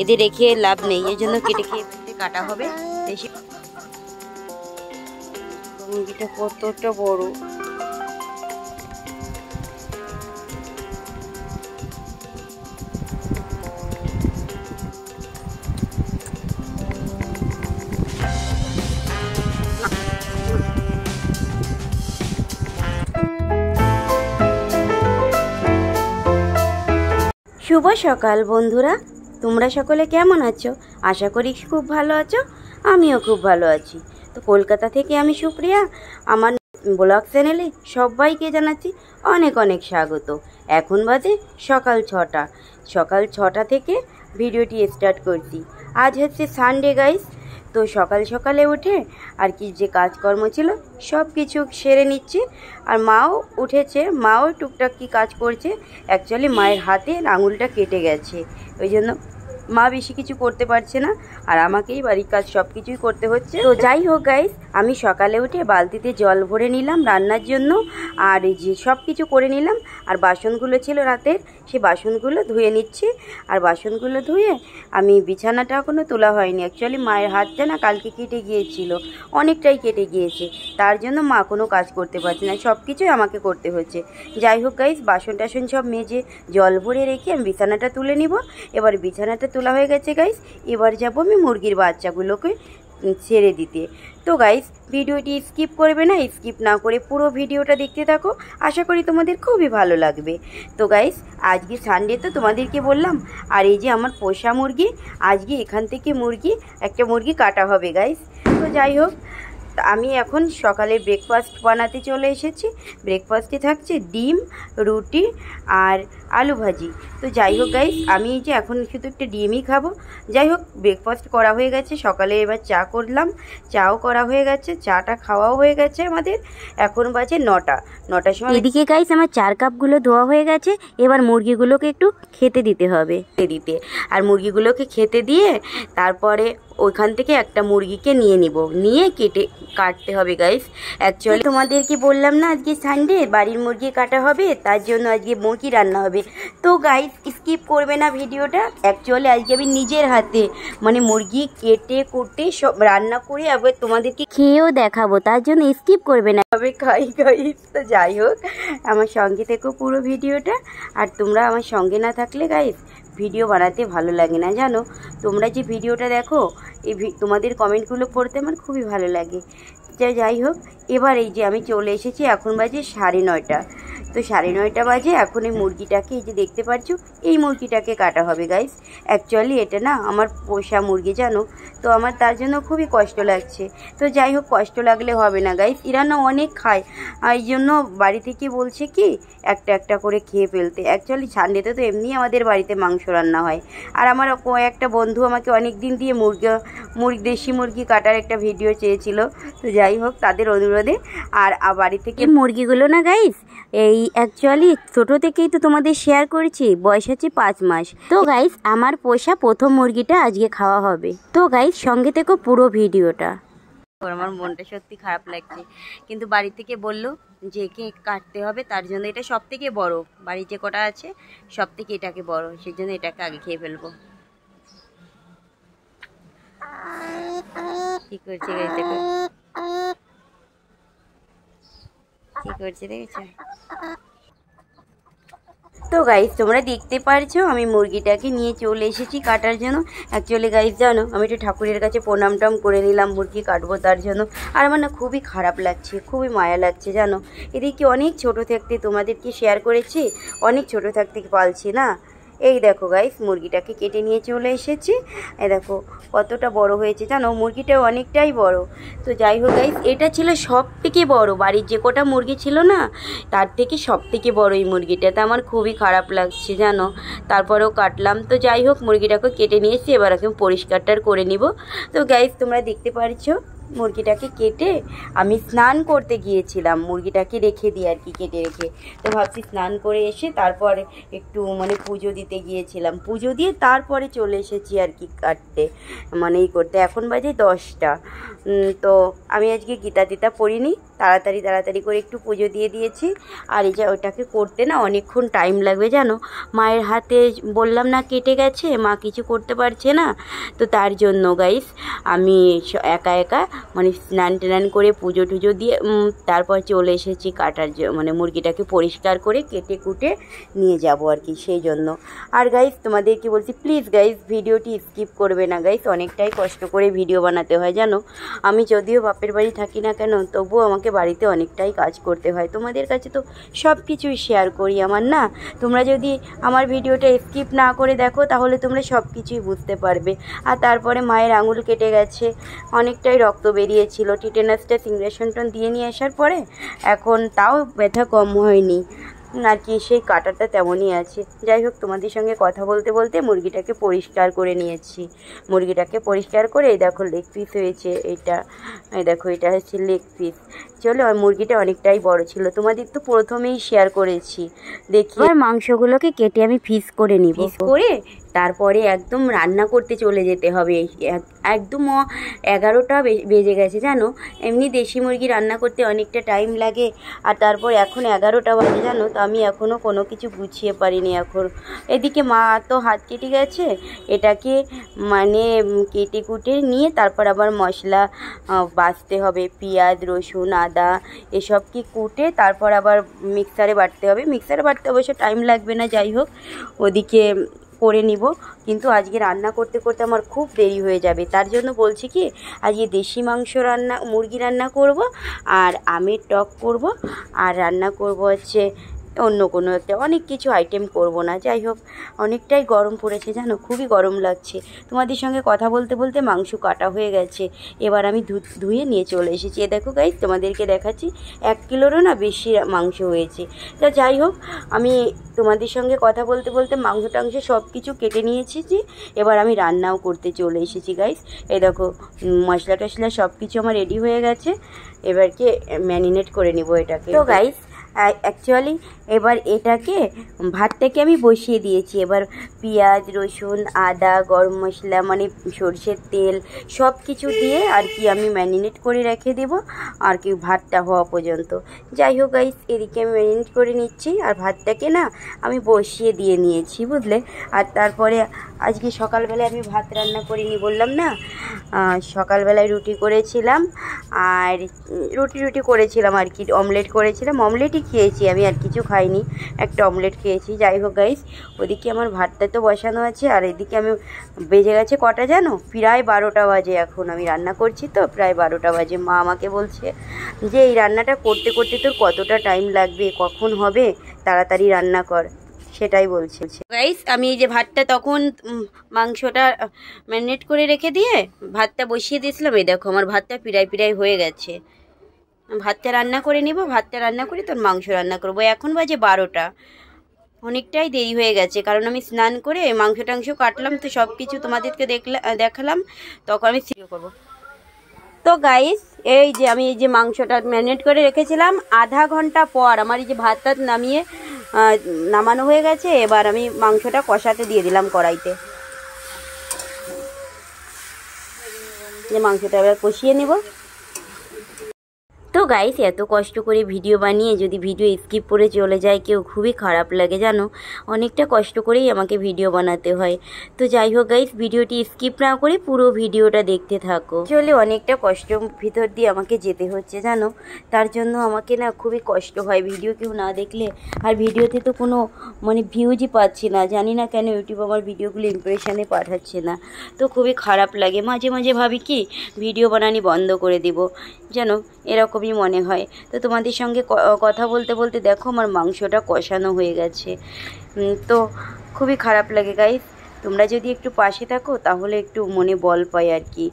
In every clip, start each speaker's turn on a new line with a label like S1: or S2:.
S1: এদের রেখে লাভ নেই, এই জন্য কেটে খেয়ে কাটা হবে। বেশি মুরগিটা কতটা বড়, শুভ সকাল বন্ধুরা, তোমরা সকলে কেমন আছো? আশা করি খুব ভালো আছো, আমিও খুব ভালো আছি। তো কলকাতা থেকে আমি সুপ্রিয়া, আমার ব্লগ চ্যানেলে সবাইকে জানাচ্ছি অনেক অনেক স্বাগত। এখন বাজে সকাল 6টা, সকাল 6টা থেকে ভিডিওটি স্টার্ট করছি। আজ হচ্ছে সানডে গাইস। তো সকাল সকালে উঠে আর কি যে কাজকর্ম ছিল সব কিছু সেরে নিচ্ছি। আর মাও উঠেছে, মাও টুকটাক কি কাজ করছে। অ্যাকচুয়ালি মায়ের হাতে আঙুলটা কেটে গেছে, ওই জন্য মা বেশি কিছু করতে পারছে না, আর আমাকেই বাড়ির কাজ সব কিছুই করতে হচ্ছে। তো যাই হোক গাইস, আমি সকালে উঠে বালতিতে জল ভরে নিলাম রান্নার জন্য, আর এই যে সব কিছু করে নিলাম। আর বাসনগুলো ছিল রাতের, সেই বাসনগুলো ধুয়ে নিচ্ছি। আর বাসনগুলো ধুয়ে আমি বিছানাটা এখনও তোলা হয়নি। অ্যাকচুয়ালি মায়ের হাতটা না কালকে কেটে গিয়েছিল, অনেকটাই কেটে গিয়েছে, তার জন্য মা কোনো কাজ করতে পারছে না, সব কিছুই আমাকে করতে হচ্ছে। যাই হোক গাইস, বাসন টাসন সব মেজে জল ভরে রেখে আমি বিছানাটা তুলে নিব। এবার বিছানাটা তোলা হয়ে গেছে গাইস, এবার যাবো আমি মুরগির বাচ্চাগুলোকে ছেড়ে দিতে। তো গাইস, ভিডিওটি স্কিপ করবে না, স্কিপ না করে পুরো ভিডিওটা দেখতে থাকো, আশা করি তোমাদের খুবই ভালো লাগবে। তো গাইস, আজকে সানডে তো তোমাদেরকে বললাম, আর এই যে আমার পোষা মুরগি, আজকে এখান থেকে একটা মুরগি কাটা হবে গাইস। তো যাই হোক, আমি এখন সকালে ব্রেকফাস্ট বানাতে চলে এসেছি। ব্রেকফাস্টে থাকছে ডিম, রুটি আর আলু ভাজি। তো যাই হোক গাইস, আমি এই যে এখন শুধু একটা ডিমই খাবো। যাই হোক, ব্রেকফাস্ট করা হয়ে গেছে, সকালে এবার চা করলাম, চাও করা হয়ে গেছে, চাটা খাওয়াও হয়ে গেছে আমাদের। এখন বাজে 9টার সময়। এদিকে গাইস আমার 4 কাপগুলো ধোয়া হয়ে গেছে, এবার মুরগিগুলোকে একটু খেতে দিতে হবে। আর মুরগিগুলোকে খেতে দিয়ে তারপরে ওইখান থেকে একটা মুরগিকে নিয়ে কাটতে হবে গাইস। অ্যাকচুয়ালি তোমাদেরকে বললাম না আজকে সানডে, বাড়ির মুরগি কাটা হবে, তার জন্য আজকে মুরগি রান্না হবে। তো গাইস, স্কিপ করবে না ভিডিওটা। অ্যাকচুয়ালি আজকে আমি নিজের হাতে মানে মুরগি কেটে কুটে সব রান্না করে আবার তোমাদেরকে খেয়েও দেখাবো, তার জন্য স্কিপ করবে না, তবে খাই গাইস। তো যাই হোক, আমার সঙ্গে থেকো পুরো ভিডিওটা। আর তোমরা আমার সঙ্গে না থাকলে গাইস ভিডিও বানাতে ভালো লাগে না, জানো। তোমরা যে ভিডিওটা দেখো, তোমাদের কমেন্টগুলো পড়তে আমার খুবই ভালো লাগে। যাই হোক, এবার এই যে আমি চলে এসেছি, এখন বাজে 9:30। তো 9:30 বাজে। এখন এই মুরগিটাকে, এই যে দেখতে পাচ্ছ, এই মুরগিটাকে কাটা হবে গাইস। অ্যাকচুয়ালি এটা না আমার পোষা মুরগি, জানো, তো আমার তার জন্য খুবই কষ্ট লাগছে। তো যাই হোক, কষ্ট লাগলে হবে না গাইস, এরা না অনেক খায়, এই জন্য বাড়ি থেকে বলছে কি একটা একটা করে খেয়ে ফেলতে। অ্যাকচুয়ালি সানডেতে তো এমনি আমাদের বাড়িতে মাংস রান্না হয়। আর আমার একটা বন্ধু আমাকে অনেক দিন দিয়ে দেশি মুরগি কাটার একটা ভিডিও চেয়েছিল। তো যাই হোক, তাদের অনুরোধে আর বাড়ি থেকে মুরগিগুলো না গাইস, এই অ্যাকচুয়ালি ছোটো থেকেই তো তোমাদের শেয়ার করেছি, বয়স হচ্ছে 5 মাস। তো গাইস, আমার পোষা প্রথম মুরগিটা আজকে খাওয়া হবে। তো গাইস, সঙ্গে থেকো পুরো ভিডিওটা। আমার মনটা সত্যি খারাপ লাগছে, কিন্তু বাড়ি থেকে বললো যে একে কাটতে হবে, তার জন্য এটা সব থেকে বড়, বাড়ির যে কটা আছে সব থেকে এটাকে বড়, সেই জন্য এটাকে আগে খেয়ে ফেলবো। কি করছে গাইস, দেখো কি করছে, দেখেছো? তো গাইস, তোমরা দেখতে পারছো আমি মুরগিটাকে নিয়ে চলে এসেছি কাটার জন্য। অ্যাকচুয়ালি গাইস, জানো, আমি একটু ঠাকুরের কাছে প্রণাম টাম করে নিলাম মুরগি কাটবো তার জন্য। আর আমার না খুবই খারাপ লাগছে, খুবই মায়া লাগছে, জানো। এদিকে অনেক ছোট থাকতে তোমাদেরকে শেয়ার করেছি, অনেক ছোট থাকতে পালছি না। এই দেখো গাইস, মুরগিটাকে কেটে নিয়ে চলে এসেছি। এই দেখো কতটা বড় হয়েছে, জানো, মুরগিটাও অনেকটাই বড়। তো যাই হোক গাইস, এটা ছিল সব থেকে বড়, বাড়ির যে কটা মুরগি ছিল না তার থেকে সব থেকে বড় এই মুরগিটাতে। আমার খুবই খারাপ লাগছে, জানো, তারপরেও কাটলাম। তো যাই হোক, মুরগিটাকে কেটে নিয়েছি, এবার এখন পরিষ্কারটার করে নিব। তো গাইস, তোমরা দেখতে পারছো মুরগিটাকে কেটে আমি স্নান করতে গিয়েছিলাম, মুরগিটাকে রেখে দিই আর কি, কেটে রেখে। তো ভাবছি স্নান করে এসে তারপরে একটু মানে পুজো দিতে গিয়েছিলাম, পুজো দিয়ে তারপরে চলে এসেছি আর কি কাটতে, মানে এই করতে। এখন বাজে 10টা। তো আমি আজকে গীতা টিতা পড়িনি, তাড়াতাড়ি তাড়াতাড়ি করে একটু পুজো দিয়ে দিয়েছি। আর এই যে ওটাকে করতে না অনেকক্ষণ টাইম লাগবে জানো, মায়ের হাতে বললাম না কেটে গেছে, মা কিছু করতে পারছে না। তো তার জন্য গাইস আমি একা একা মানে স্নান টান করে পুজো টুজো দিয়ে তারপর চলে এসেছি কাটার মানে মুরগিটাকে পরিষ্কার করে কেটে কুটে নিয়ে যাব আর কি, সেই জন্য। আর গাইস তোমাদের কি বলছি, প্লিজ গাইস ভিডিওটি স্কিপ করবে না গাইস, অনেকটাই কষ্ট করে ভিডিও বানাতে হয় জানো। আমি যদিও বাপের বাড়ি থাকি না কেন, তবুও আমাকে বাড়িতে অনেকটাই কাজ করতে হয়। তোমাদের কাছে তো সব কিছুই শেয়ার করি আমার না। তোমরা যদি আমার ভিডিওটা স্কিপ না করে দেখো তাহলে তোমরা সব কিছুই বুঝতে পারবে। আর তারপরে মায়ের আঙুল কেটে গেছে, অনেকটাই রক্ত বেরিয়েছিল, টিটেনাসটা ইঞ্জেকশন দিয়ে নিয়ে আসার পরে এখন তাও ব্যথা কম হয়নি আর কি, সেই কাটাটা তেমনই আছে। যাই হোক, তোমাদের সঙ্গে কথা বলতে বলতে মুরগিটাকে পরিষ্কার করে নিয়েছি। মুরগিটাকে পরিষ্কার করে এই দেখো লেগ পিস হয়েছে, এই দেখো এটা হচ্ছে লেগ পিস। চলো, আর মুরগিটা অনেকটাই বড় ছিল, তোমাদের তো প্রথমেই শেয়ার করেছি। দেখি আর মাংসগুলোকে কেটে আমি পিস করে নিব, পিস করে তারপরে একদম রান্না করতে চলে যেতে হবে। একদম 11টা বেজে গেছে জানো। এমনি দেশি মুরগি রান্না করতে অনেকটা টাইম লাগে, আর তারপর এখন 11টা বাজে জানো, তো আমি এখনও কোনো কিছু গুছিয়ে পারিনি। এখন এদিকে মা তো হাত কেটে গেছে, এটাকে মানে কেটে কুটে নিয়ে তারপর আবার মশলা বাছতে হবে, পেঁয়াজ রসুন আদা এসব কি কুটে তারপর আবার মিক্সারে বাটতে হবে। মিক্সারে বাটতে অবশ্য টাইম লাগবে না, যাই হোক ওদিকে করে নিব। কিন্তু আজকে রান্না করতে করতে আমার খুব দেরি হয়ে যাবে, তার জন্য বলছি কি আজকে দেশি মাংস মুরগি রান্না করব, আর আমের টক করব, আর রান্না করব হচ্ছে অন্য কোনো একটা, অনেক কিছু আইটেম করব না। যাই হোক, অনেকটাই গরম পড়েছে জানো, খুবই গরম লাগছে। তোমাদের সঙ্গে কথা বলতে বলতে মাংস কাটা হয়ে গেছে, এবার আমি ধুয়ে নিয়ে চলে এসেছি। এ দেখো গাইস, তোমাদেরকে দেখাচ্ছি 1 কিলোরও না বেশি মাংস হয়েছে। তা যাই হোক, আমি তোমাদের সঙ্গে কথা বলতে বলতে মাংস টাংস সব কিছু কেটে নিয়েছি, এবার আমি রান্নাও করতে চলে এসেছি গাইস। এই দেখো মশলা টশলা সব কিছু আমার রেডি হয়ে গেছে, এবারকে ম্যারিনেট করে নিব এটাকে। তো গাইস অ্যাকচুয়ালি এবার এটাকে ভাতটাকে আমি বসিয়ে দিয়েছি। এবার পেঁয়াজ রসুন আদা গরম মশলা মানে সরষের তেল সব কিছু দিয়ে আর কি আমি ম্যারিনেট করে রেখে দেব আর কি ভাতটা হওয়া পর্যন্ত। যাই হোক গাইস, এদিকে আমি ম্যারিনেট করে নিচ্ছি, আর ভাতটাকে না আমি বসিয়ে দিয়ে নিয়েছি বুঝলে। আর তারপরে আজকে সকালবেলায় আমি ভাত রান্না করিনি বললাম না, সকালবেলায় রুটি করেছিলাম, আর রুটি করেছিলাম আর কি, অমলেট করেছিলাম, অমলেটই খেয়েছি আমি, আর কিছু খাইনি, একটা অমলেট খেয়েছি। যাই হোক গাইস, ওদিকে আমার ভাতটা তো বসানো আছে, আর এদিকে আমি বেজে গেছে কটা জানো, প্রায় 12টা বাজে। এখন আমি রান্না করছি তো প্রায় 12টা বাজে। মা আমাকে বলছে যে এই রান্নাটা করতে করতে তোর কতটা টাইম লাগবে, কখন হবে, তাড়াতাড়ি রান্না কর, সেটাই বলছে। গাইস, আমি এই যে ভাতটা তখন মাংসটা ম্যারিনেট করে রেখে দিয়ে ভাতটা বসিয়ে দিয়েছিলাম, এই দেখো আমার ভাতটা প্রায় হয়ে গেছে। ভাতটা রান্না করে নিব, ভাতটা রান্না করে তোর মাংস রান্না করবো। এখন বাজে 12টা, অনেকটাই দেরি হয়ে গেছে, কারণ আমি স্নান করে মাংস টাংস কাটলাম, তো সব কিছু তোমাদেরকে দেখালাম, তখন আমি সিরিও করবো। তো গাইস, এই যে আমি এই যে মাংসটা ম্যারিনেট করে রেখেছিলাম, আধা ঘন্টা পর আমার এই যে ভাতটা নামানো হয়ে গেছে। এবার আমি মাংসটা কষাতে দিয়ে দিলাম কড়াইতে, যে মাংসটা এবার কষিয়ে নেব। তো গাইস, এত কষ্ট করে ভিডিও বানিয়ে যদি ভিডিও স্কিপ করে চলে যায় কেউ, খুবই খারাপ লাগে জানো, অনেকটা কষ্ট করেই আমাকে ভিডিও বানাতে হয়। তো যাই হোক গাইস, ভিডিওটি স্কিপ না করে পুরো ভিডিওটা দেখতে থাকো। চলে অনেকটা কষ্ট ভিতর দিয়ে আমাকে যেতে হচ্ছে জানো, তার জন্য আমাকে না খুবই কষ্ট হয় ভিডিও কেউ না দেখলে। আর ভিডিওতে তো কোনো মানে ভিউজই পাচ্ছি না, জানি না কেন ইউটিউব আমার ভিডিওগুলো ইমপ্রেশনে পাঠাচ্ছে না, তো খুবই খারাপ লাগে। মাঝে মাঝে ভাবি কি ভিডিও বানানি বন্ধ করে দিব জানো, এরকমই মনে হয়। তো তোমাদের সঙ্গে কথা বলতে বলতে দেখো আমার মাংসটা কষানো হয়ে গেছে, তো খুবই খারাপ লাগে গাইস। তোমরা যদি একটু পাশে থাকো তাহলে একটু মনে বল পাই আর কি।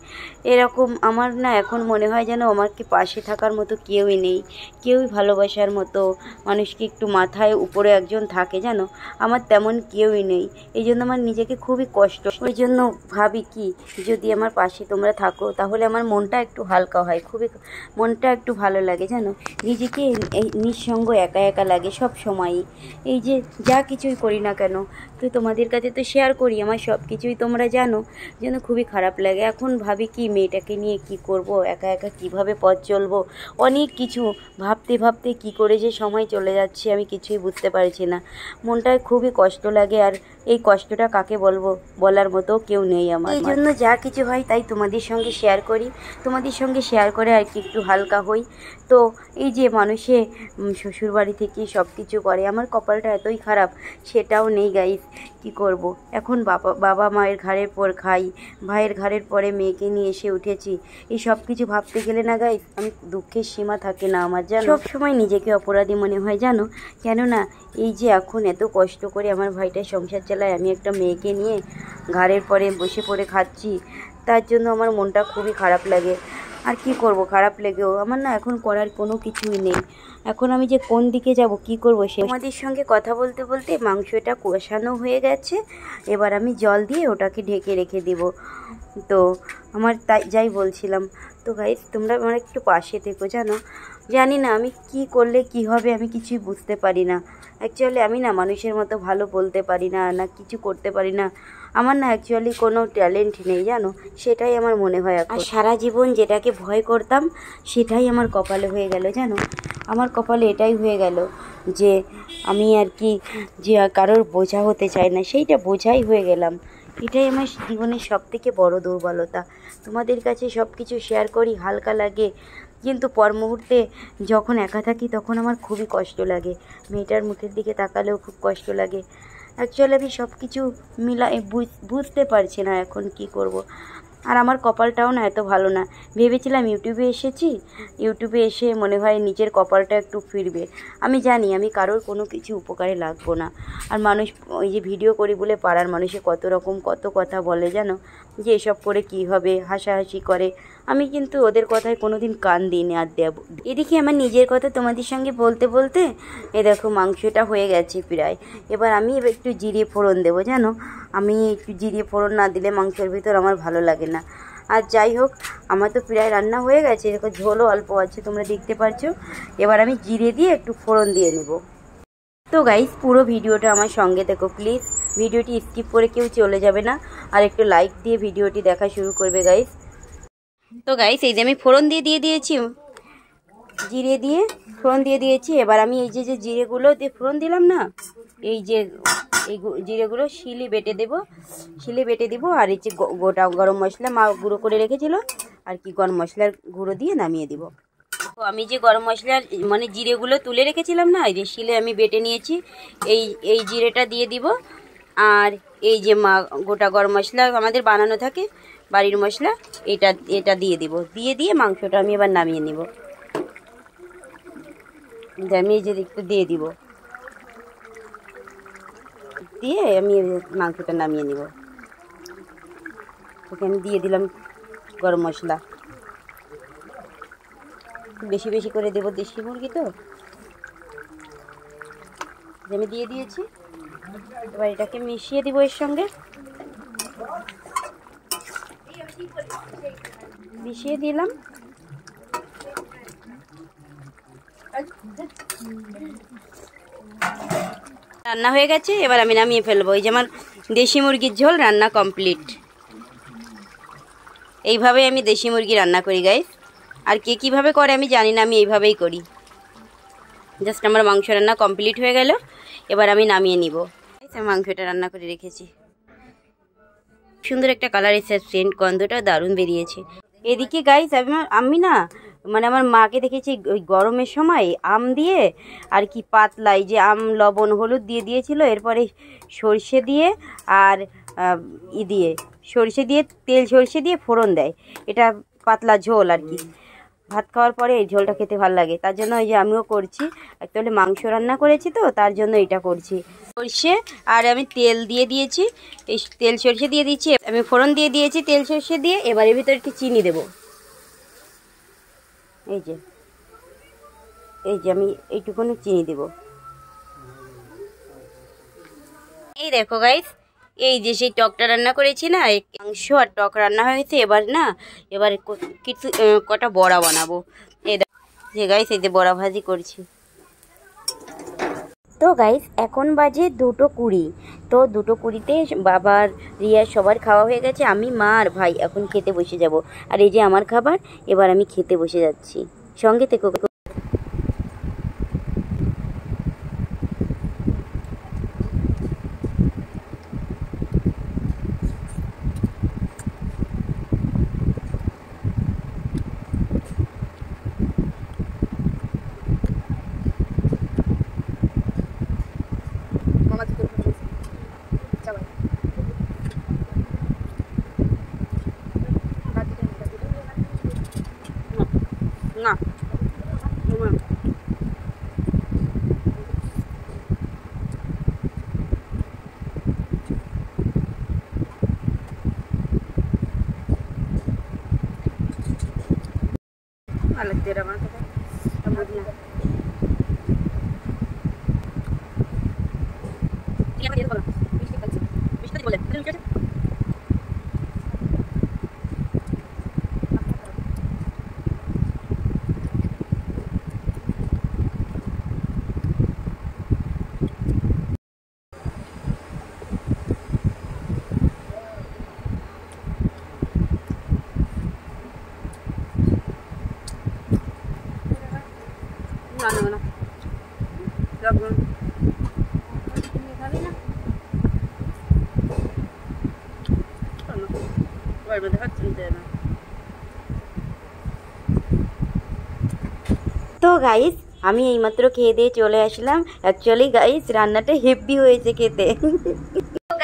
S1: এরকম আমার না এখন মনে হয় যেন আমাকে পাশে থাকার মতো কেউই নেই, কেউই ভালোবাসার মতো মানুষকে একটু মাথায় উপরে একজন থাকে জানো, আমার তেমন কেউই নেই। এই জন্য আমার নিজেকে খুবই কষ্ট, ওই জন্য ভাবি কি যদি আমার পাশে তোমরা থাকো তাহলে আমার মনটা একটু হালকা হয়, খুবই মনটা একটু ভালো লাগে জানো। নিজেকে এই নিঃসঙ্গ একা একা লাগে সব সময়ই, এই যে যা কিছুই করি না কেন। তো তো তোমাদের কাছে তো শেয়ার করি, আমার সব কিছুই তোমরা জানো, যেন খুবই খারাপ লাগে। এখন ভাবি কি মেয়েটাকে নিয়ে কি করব, একা একা কিভাবে পথ চলবো, অনেক কিছু ভাবতে ভাবতে কি করে যে সময় চলে যাচ্ছে আমি কিছুই বুঝতে পারছি না। মনটায় খুবই কষ্ট লাগে, আর এই কষ্টটা কাকে বলবো, বলার মতো কেউ নেই আমার। এই জন্য যা কিছু হয় তাই তোমাদের সঙ্গে শেয়ার করি, তোমাদের সঙ্গে শেয়ার করে আর কি একটু হালকা হই। তো এই যে মানুষে শ্বশুরবাড়ি থেকে সব কিছু করে, আমার কপালটা এতই খারাপ, সেটাও নেই গাইস। কি করব, এখন বাবা মায়ের ঘাড়ের পর খাই, ভাইয়ের ঘাড়ের পরে মেয়েকে নিয়ে এসে উঠেছি। এই সব কিছু ভাবতে গেলে না গাইস, আমি দুঃখের সীমা থাকে না আমার, জানো। সব সময় নিজেকে অপরাধী মনে হয় জানো, কেননা এই যে এখন এত কষ্ট করে আমার ভাইটা সংসার চালায়, আমি একটা মেয়েকে নিয়ে ঘাড়ের পরে বসে পড়ে খাচ্ছি, তার জন্য আমার মনটা খুবই খারাপ লাগে। আর কি করব, খারাপ লেগেও আমার না এখন করার কোনো কিছুই নেই। এখন আমি যে কোন দিকে যাব, কি করব, সে আমাদের সঙ্গে কথা বলতে বলতে মাংসটা কষানো হয়ে গেছে। এবার আমি জল দিয়ে ওটাকে ঢেকে রেখে দেব। তো আমার তাই যাই বলছিলাম, তো গাইস তোমরা আমার একটু পাশে থেকো, জানো। জানি না আমি কি করলে কি হবে, আমি কিছুই বুঝতে পারি না। অ্যাকচুয়ালি আমি না মানুষের মতো ভালো বলতে পারি না, না কিছু করতে পারি না। আমার না অ্যাকচুয়ালি কোনো ট্যালেন্ট নেই, জানো, সেটাই আমার মনে হয়। আর সারা জীবন যেটাকে ভয় করতাম সেটাই আমার কপালে হয়ে গেল, জানো। আমার কপালে এটাই হয়ে গেল যে আমি আর কি যে কারোর বোঝা হতে চাই না, সেইটা বোঝাই হয়ে গেলাম। এটাই আমার জীবনের সবথেকে বড় দুর্বলতা। তোমাদের কাছে সব কিছু শেয়ার করি, হালকা লাগে, কিন্তু পর মুহূর্তে যখন একা থাকি তখন আমার খুবই কষ্ট লাগে। মেয়েটার মুখের দিকে তাকালেও খুব কষ্ট লাগে। অ্যাকচুয়ালি আমি সব কিছু বুঝতে পারছি না এখন কি করব। আর আমার কপালটাও না এত ভালো না। ভেবেছিলাম ইউটিউবে এসেছি, ইউটিউবে এসে মনে হয় নিজের কপালটা একটু ফিরবে। আমি জানি আমি কারোর কোনো কিছু উপকারে লাগবো না। আর মানুষ ওই যে ভিডিও করি বলে পাড়ার মানুষে কত রকম কত কথা বলে, জানো, যে এসব করে কি হবে, হাসাহাসি করে। আমি কিন্তু ওদের কথায় কোনো দিন কান দিইনি আর দেব। এদিকে আমার নিজের কথা তোমাদের সঙ্গে বলতে বলতে এ দেখো মাংসটা হয়ে গেছে প্রায়। এবার আমি একটু জিরে ফোড়ন দেবো, জানো। আমি একটু জিরে ফোড়ন না দিলে মাংসের ভিতর আমার ভালো লাগে না। আর যাই হোক, আমার তো প্রায় রান্না হয়ে গেছে, দেখো ঝোলও অল্প আছে, তোমরা দেখতে পারছো। এবার আমি জিরে দিয়ে একটু ফোড়ন দিয়ে নেব। তো গাইস পুরো ভিডিওটা আমার সঙ্গে দেখো প্লিজ, ভিডিওটি স্কিপ করে কেউ চলে যাবে না, আর একটু লাইক দিয়ে ভিডিওটি দেখা শুরু করবে গাইস। তো গাইস এই যে আমি ফোড়ন দিয়ে দিয়েছি, জিরে দিয়ে ফোড়ন দিয়ে দিয়েছি। এবার আমি এই যে জিরেগুলো দিয়ে ফোড়ন দিলাম না, এই যে এই জিরেগুলো শিলে বেটে দেবো। আর এই যে গোটা গরম মশলা মা গুঁড়ো করে রেখেছিল, আর কি গরম মশলার গুঁড়ো দিয়ে নামিয়ে দিব। তো আমি যে গরম মশলার মানে জিরেগুলো তুলে রেখেছিলাম না, এই যে শিলে আমি বেটে নিয়েছি, এই জিরেটা দিয়ে দিব। আর এই যে গোটা গরম মশলা আমাদের বানানো থাকে, বাড়ির মশলা, এটা দিয়ে দিব। দিয়ে মাংসটা আমি এবার নামিয়ে নিব। আমি এই যে একটু দিয়ে দিব, দিয়ে আমি মাংসটা নামিয়ে নিব। ওকে আমি দিয়ে দিলাম গরম মশলা, বেশি বেশি করে দেবো, দেশি মুরগি তো। আমি দিয়ে দিয়েছি, এবার এটাকে মিশিয়ে দিব এর সঙ্গে, মিশিয়ে দিলাম। রান্না হয়ে গেছে, এবার আমি নামিয়ে ফেলবো। এই যে আমার দেশি মুরগির ঝোল রান্না কমপ্লিট। এইভাবে আমি দেশি মুরগি রান্না করি গাইস। আর কে কীভাবে করে আমি জানি না, আমি এইভাবেই করি। জাস্ট আমার মাংস রান্না কমপ্লিট হয়ে গেল, এবার আমি নামিয়ে নিব। মাংসটা রান্না করে রেখেছি, সুন্দর একটা কালার এসে, সেন্ট গন্ধটা দারুণ বেরিয়েছে। এদিকে গাইস আমি না মানে আমার মাকে দেখেছি ওই গরমের সময় আম দিয়ে আর কি পাতলা, এই যে আম লবণ হলুদ দিয়ে দিয়েছিল, এরপরে সর্ষে দিয়ে আর সর্ষে দিয়ে তেল সর্ষে দিয়ে ফোড়ন দেয়, এটা পাতলা ঝোল আর কি। ভাত খাওয়ার পরে এই ঝোলটা খেতে ভালো লাগে, তার জন্য এই যে আমিও করছি। একচুয়ালি মাংস রান্না করেছি তো, তার জন্য এটা করছি। সর্ষে আর আমি তেল দিয়ে দিয়েছি, এই তেল সর্ষে দিয়ে দিচ্ছি, আমি ফোড়ন দিয়ে দিয়েছি তেল সর্ষে দিয়ে। এবার এর ভিতরে একটু চিনি দেবো, এই যে আমি এইটুকুনি চিনি দেব। এই দেখো গাইস, এই যে সেই টকটা রান্না করেছি না, মাংস আর টক রান্না হয়েছে। এবার কিছু কটা বড়া বানাবো। এই দেখো যে গাইস, এই যে বড়া ভাজি করছি। তো তো গাইস এখন বাজে 2:20। তো 2:20-তে বাবার, রিয়া সবার খাওয়া হয়ে গেছে। আমি, মা আর ভাই এখন খেতে বসে যাব। আর এই যে আমার খাবার, এবার আমি খেতে বসে যাচ্ছি। সঙ্গে থেকো। না अलग दे रहा তো গাইস আমি এইমাত্র খেয়ে দিয়ে চলে আসলাম। অ্যাকচুয়ালি গাইস রান্নাটা হেভি হয়েছে খেতে।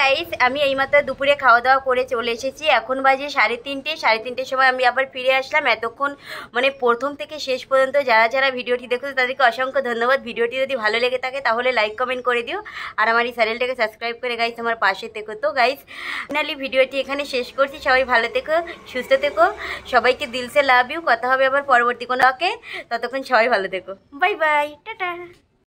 S1: গাইস আমি এইমাত্র দুপুরে খাওয়া দাওয়া করে চলে এসেছি। এখন বাজে 3:30। 3:30-র সময় আমি আবার ফিরে আসলাম। এতক্ষণ মানে প্রথম থেকে শেষ পর্যন্ত যারা যারা ভিডিওটি দেখছো তাদেরকে অসংখ্য ধন্যবাদ। ভিডিওটি যদি ভালো লেগে থাকে তাহলে লাইক কমেন্ট করে দিও, আর আমার এই চ্যানেলটাকে সাবস্ক্রাইব করে গাইস আমার পাশে থেকো। তো গাইস ফাইনালি ভিডিওটি এখানে শেষ করছি। সবাই ভালো থেকো, সুস্থ থেকো, সবাইকে দিল সে লাভ ইউ। কথা হবে আবার পরবর্তী কোনো ওকে, ততক্ষণ সবাই ভালো থেকো। Bye bye, tata.